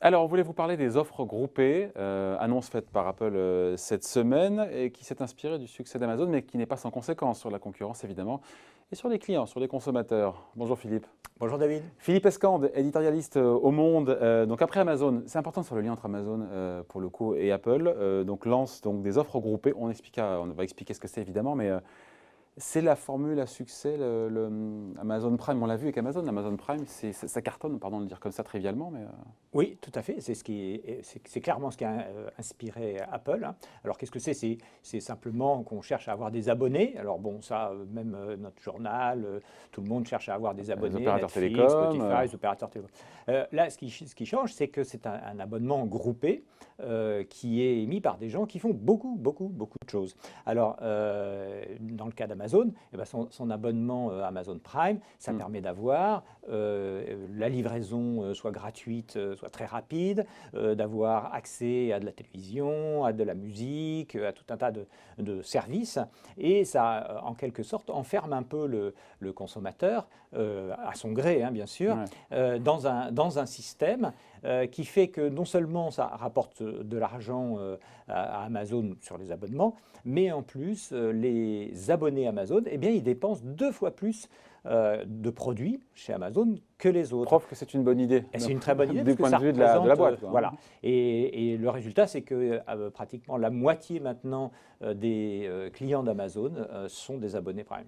Alors, on voulait vous parler des offres groupées, annonce faite par Apple cette semaine et qui s'est inspirée du succès d'Amazon, mais qui n'est pas sans conséquence sur la concurrence évidemment et sur les clients, sur les consommateurs. Bonjour Philippe. Bonjour David. Philippe Escande, éditorialiste au Monde. Donc après Amazon, c'est important sur le lien entre Amazon pour le coup et Apple. Donc lance donc des offres groupées. On va expliquer ce que c'est évidemment, mais c'est la formule à succès, Amazon Prime. On l'a vu avec Amazon. Amazon Prime, ça cartonne, pardon de le dire comme ça trivialement, mais Oui, tout à fait. C'est clairement ce qui a inspiré Apple, hein. Alors qu'est-ce que c'est? C'est simplement qu'on cherche à avoir des abonnés. Alors bon, ça, même notre journal, tout le monde cherche à avoir des abonnés. les opérateurs Netflix, télécoms. Spotify, les opérateurs télécoms. Là, ce qui change, c'est que c'est un abonnement groupé qui est émis par des gens qui font beaucoup de choses. Alors, dans le cas d'Amazon, eh ben, son abonnement Amazon Prime, ça permet d'avoir la livraison soit gratuite, soit très rapide, d'avoir accès à de la télévision, à de la musique, à tout un tas de services. Et ça, en quelque sorte, enferme un peu le consommateur, à son gré, hein, bien sûr, dans un système qui fait que non seulement ça rapporte de l'argent à Amazon sur les abonnements, mais en plus, les abonnés Amazon, eh bien, ils dépensent 2 fois plus de produits chez Amazon que les autres. Preuve que c'est une bonne idée. C'est une très bonne idée du parce point que de vue ça de la boîte. représente, voilà. Et le résultat, c'est que pratiquement la moitié maintenant des clients d'Amazon sont des abonnés Prime.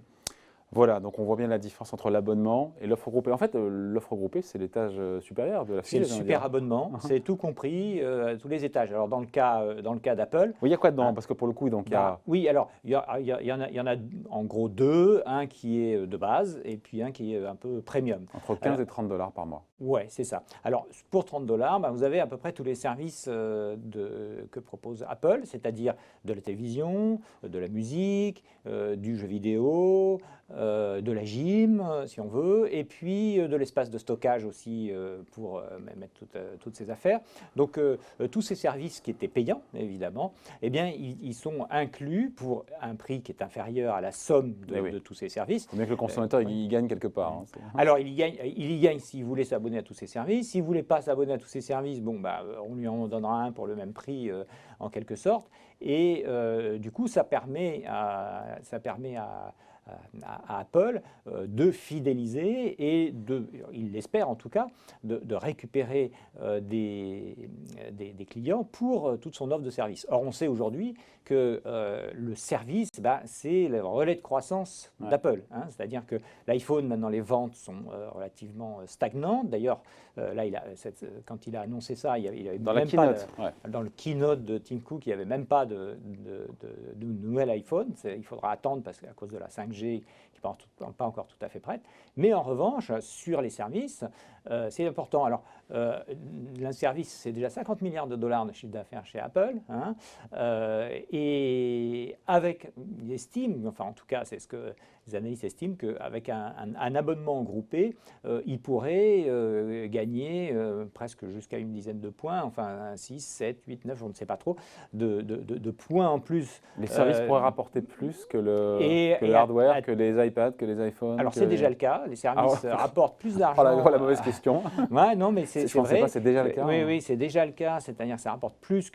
Voilà, donc on voit bien la différence entre l'abonnement et l'offre groupée. En fait, l'offre groupée, c'est l'étage supérieur de la C'est file. le super abonnement, c'est tout compris à tous les étages. Alors dans le cas d'Apple, Oui, il y a quoi dedans? Parce que pour le coup, donc, il y a… oui, alors il y en a en gros deux, un qui est de base et puis un qui est un peu premium. entre 15 et 30 $ par mois. Ouais, c'est ça. Alors, pour 30 $, vous avez à peu près tous les services que propose Apple, c'est-à-dire de la télévision, de la musique, du jeu vidéo, de la gym, si on veut, et puis de l'espace de stockage aussi pour mettre toutes ces affaires. Donc, tous ces services qui étaient payants, évidemment, eh bien, ils sont inclus pour un prix qui est inférieur à la somme de tous ces services. Il faut bien que le consommateur il gagne quelque part. Hein. Alors, il y gagne s'il voulait s'abonner à tous ces services. S'il ne voulait pas s'abonner à tous ces services, bon, on lui en donnera un pour le même prix, en quelque sorte. Et du coup, ça permet à Apple de fidéliser et il l'espère en tout cas, de récupérer des clients pour toute son offre de service. Or, on sait aujourd'hui que le service, c'est le relais de croissance d'Apple, hein. C'est-à-dire que l'iPhone, maintenant, les ventes sont relativement stagnantes. D'ailleurs, là, quand il a annoncé ça, il avait Dans même la keynote, dans le keynote de Tim Cook, il n'y avait même pas de nouvel iPhone. Il faudra attendre parce qu'à cause de la 5G qui n'est pas encore tout à fait prête. Mais en revanche, sur les services, c'est important. Alors, le service, c'est déjà 50 milliards de $ de chiffre d'affaires chez Apple, hein, et il estime, enfin en tout cas, c'est ce que les analystes estiment, qu'avec un abonnement groupé, il pourrait gagner presque jusqu'à une dizaine de points, enfin 6, 7, 8, 9, je ne sais pas trop, de points en plus. Les services pourraient rapporter plus que le hardware, que les iPads, que les iPhones. Alors c'est déjà le cas, les services rapportent plus d'argent. Oh, la mauvaise question. Ouais, non, mais c'est vrai. C'est déjà le cas. Oui, c'est déjà le cas, c'est-à-dire que ça rapporte plus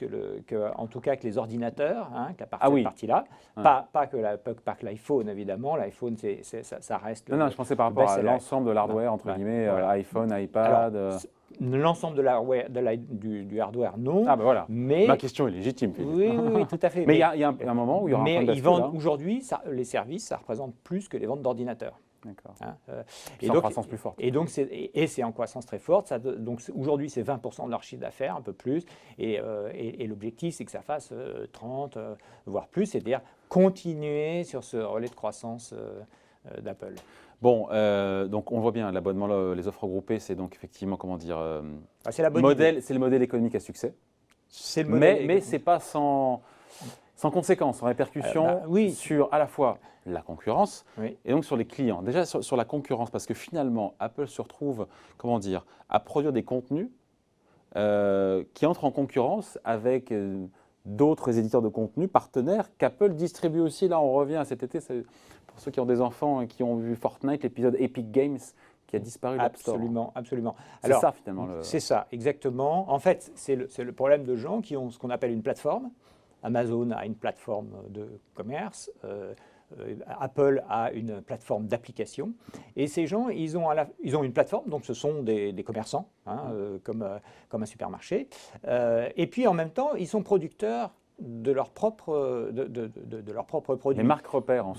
en tout cas que les ordinateurs, hein, cette partie-là. Pas que l'iPhone, évidemment. L'iPhone, ça reste. Non, je pensais par rapport à l'ensemble de l'hardware, entre guillemets, iPhone, iPad. L'ensemble du hardware, non. Ah ben voilà, mais, ma question est légitime. Oui, tout à fait. Mais il y a un moment où il y aura un point de bascule. Mais ils vendent aujourd'hui, les services, ça représente plus que les ventes d'ordinateurs. D'accord. Hein, c'est en croissance plus forte. Et donc c'est en croissance très forte. Donc aujourd'hui, c'est 20% de leur chiffre d'affaires, un peu plus. Et l'objectif, c'est que ça fasse 30, voire plus, c'est-à-dire continuer sur ce relais de croissance d'Apple. Bon, donc on voit bien, l'abonnement, les offres groupées, c'est donc effectivement, comment dire, c'est le modèle économique à succès. C'est le modèle mais ce n'est pas sans conséquences, sans répercussions sur à la fois la concurrence et donc sur les clients. Déjà sur la concurrence, parce que finalement, Apple se retrouve, comment dire, à produire des contenus qui entrent en concurrence avec d'autres éditeurs de contenu partenaires qu'Apple distribue aussi. Là, on revient à cet été, pour pour ceux qui ont des enfants et qui ont vu Fortnite, l'épisode Epic Games qui a disparu de l'App Store. Absolument, absolument. C'est ça finalement. C'est ça, exactement. En fait, c'est le problème de gens qui ont ce qu'on appelle une plateforme. Amazon a une plateforme de commerce. Apple a une plateforme d'application. Et ces gens, ils ont une plateforme, donc ce sont des commerçants, comme un supermarché. Et puis en même temps, ils sont producteurs de leurs propres produits. Les marques repères en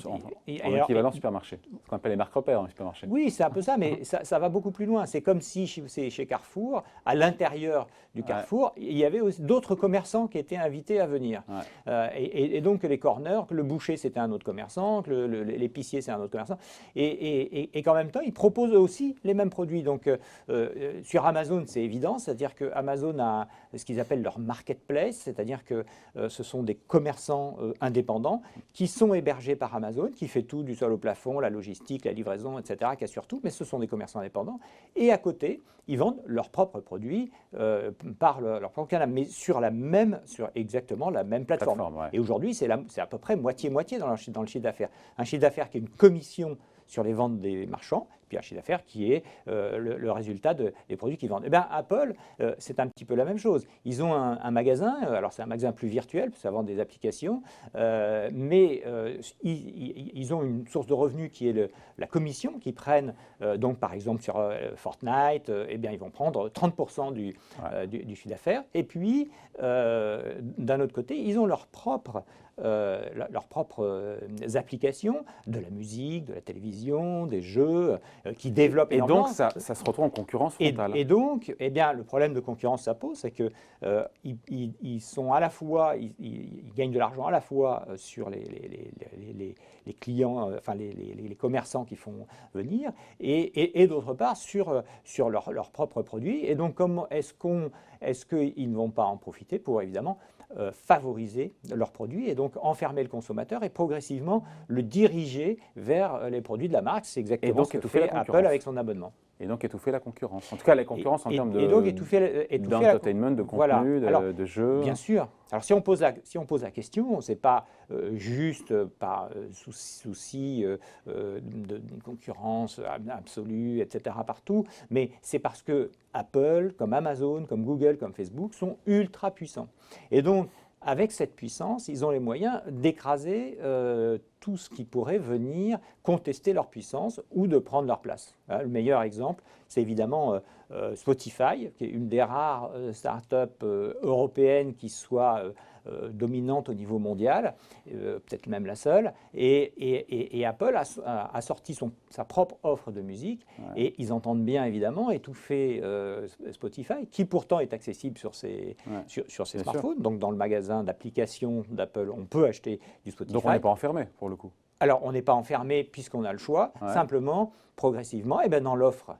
équivalent supermarché. Ce qu'on appelle les marques repères en supermarché. Oui, c'est un peu ça, mais ça va beaucoup plus loin. C'est comme si chez Carrefour, à l'intérieur du Carrefour, il y avait aussi d'autres commerçants qui étaient invités à venir. Ouais. Et donc les corners, que le boucher c'était un autre commerçant, que l'épicier c'est un autre commerçant, et qu'en même temps ils proposent aussi les mêmes produits. Donc sur Amazon c'est évident, c'est-à-dire que Amazon a ce qu'ils appellent leur marketplace, c'est-à-dire que ce sont des commerçants indépendants qui sont hébergés par Amazon, qui fait tout du sol au plafond, la logistique, la livraison, etc., qui assure tout, mais ce sont des commerçants indépendants. Et à côté, ils vendent leurs propres produits par leur propre canal, mais sur exactement la même plateforme. Ouais. Et aujourd'hui, c'est à peu près moitié-moitié dans le chiffre d'affaires. Un chiffre d'affaires qui est une commission sur les ventes des marchands, puis un chiffre d'affaires qui est le résultat des produits qu'ils vendent. Eh bien, Apple, c'est un petit peu la même chose. Ils ont un magasin, alors c'est un magasin plus virtuel, parce que ça vend des applications, mais ils ont une source de revenus qui est la commission qu'ils prennent. Donc, par exemple, sur Fortnite, eh bien, ils vont prendre 30% du chiffre d'affaires. Et puis, d'un autre côté, ils ont leurs propres applications, de la musique, de la télévision, des jeux, qui développent énormément. Et donc, ça se retrouve en concurrence frontale. Et donc, eh bien, le problème de concurrence que ça pose, c'est qu'ils sont à la fois, ils gagnent de l'argent à la fois sur les clients, enfin les commerçants qui font venir, et d'autre part sur leurs propres produits. Et donc, comment est-ce qu'ils ne vont pas en profiter pour, évidemment, favoriser leurs produits et donc enfermer le consommateur et progressivement le diriger vers les produits de la marque. C'est exactement ce que fait Apple avec son abonnement. Et donc étouffer la concurrence. En tout cas, la concurrence en termes d'entertainment, de contenu, de jeux. Bien sûr. Alors si on pose la question, ce n'est pas juste par souci d'une concurrence absolue, etc. partout, mais c'est parce que Apple, comme Amazon, comme Google, comme Facebook sont ultra puissants. Et donc, avec cette puissance, ils ont les moyens d'écraser tout ce qui pourrait venir contester leur puissance ou de prendre leur place. Le meilleur exemple, c'est évidemment Spotify, qui est une des rares startups européennes qui soit dominante au niveau mondial, peut-être même la seule. Et Apple a sorti sa propre offre de musique, et ils entendent bien évidemment étouffer Spotify, qui pourtant est accessible sur ses smartphones. Donc dans le magasin d'applications d'Apple, on peut acheter du Spotify. Donc on n'est pas enfermé pour le coup. Alors on n'est pas enfermé puisqu'on a le choix. Simplement, progressivement, et dans l'offre,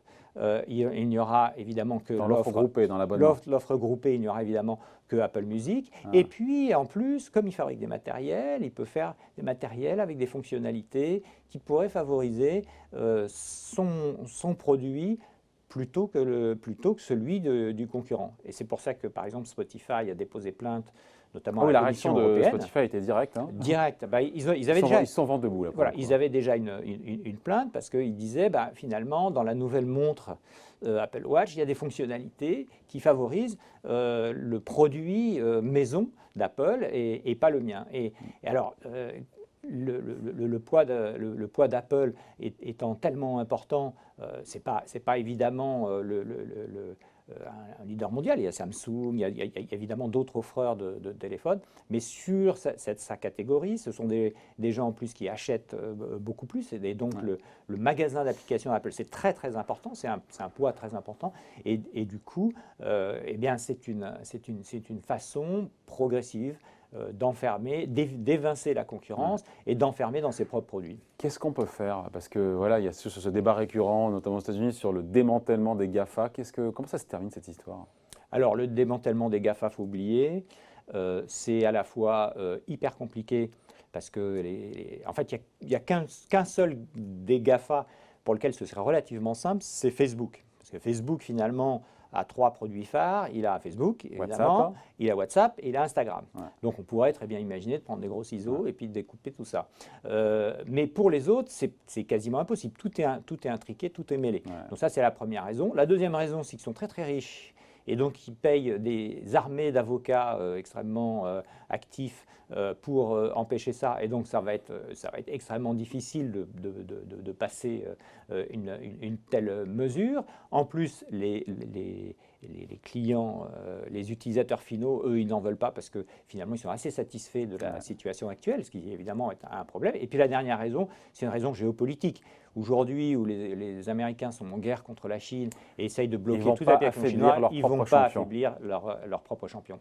il n'y aura évidemment que l'offre groupée, dans l'abonnement. L'offre groupée, il n'y aura évidemment que Apple Music. Et puis, en plus, comme il fabrique des matériels, il peut faire des matériels avec des fonctionnalités qui pourraient favoriser son produit plutôt que celui du concurrent. Et c'est pour ça que, par exemple, Spotify a déposé plainte, notamment à la Commission européenne. La réaction de Spotify était directe. Directe. Ils sont vent debout. Là, voilà, ils avaient déjà une plainte parce qu'ils disaient, finalement, dans la nouvelle montre Apple Watch, il y a des fonctionnalités qui favorisent le produit maison d'Apple et pas le mien. Et alors, le poids d'Apple étant tellement important, c'est pas évidemment un leader mondial. Il y a Samsung, il y a évidemment d'autres offreurs de téléphones, mais sur sa catégorie, ce sont des gens en plus qui achètent beaucoup plus, et donc le magasin d'applications Apple, c'est très très important, c'est un poids très important, et du coup, c'est une façon progressive d'enfermer, d'évincer la concurrence et d'enfermer dans ses propres produits. Qu'est-ce qu'on peut faire? Parce que voilà, il y a ce débat récurrent, notamment aux États-Unis, sur le démantèlement des GAFA. Comment ça se termine cette histoire? Alors, le démantèlement des GAFA, il faut oublier, c'est à la fois hyper compliqué parce que, en fait, il n'y a qu'un seul des GAFA pour lequel ce serait relativement simple, c'est Facebook. Parce que Facebook, finalement, a 3 produits phares. Il a Facebook, évidemment, WhatsApp. il a WhatsApp et il a Instagram. Ouais. Donc on pourrait très bien imaginer de prendre des gros ciseaux et puis de découper tout ça. Mais pour les autres, c'est quasiment impossible. Tout est intriqué, tout est mêlé. Ouais. Donc ça, c'est la première raison. La deuxième raison, c'est qu'ils sont très très riches et donc ils payent des armées d'avocats extrêmement actifs pour empêcher ça. Et donc ça va être extrêmement difficile de passer une telle mesure. En plus, les clients, les utilisateurs finaux, eux, ils n'en veulent pas parce que finalement, ils sont assez satisfaits de la situation actuelle, ce qui évidemment est un problème. Et puis la dernière raison, c'est une raison géopolitique. Aujourd'hui, où les Américains sont en guerre contre la Chine et essayent de bloquer toute la population chinoise, ils ne vont pas affaiblir leur propre champion.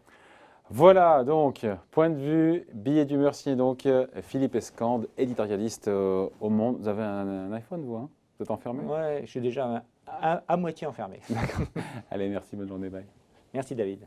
Voilà, donc, point de vue, billet d'humeur signé donc Philippe Escande, éditorialiste au Monde. Vous avez un iPhone, vous, hein? Vous êtes enfermé? Ouais, je suis déjà à moitié enfermé. Allez, merci, bonne journée, bye. Merci David.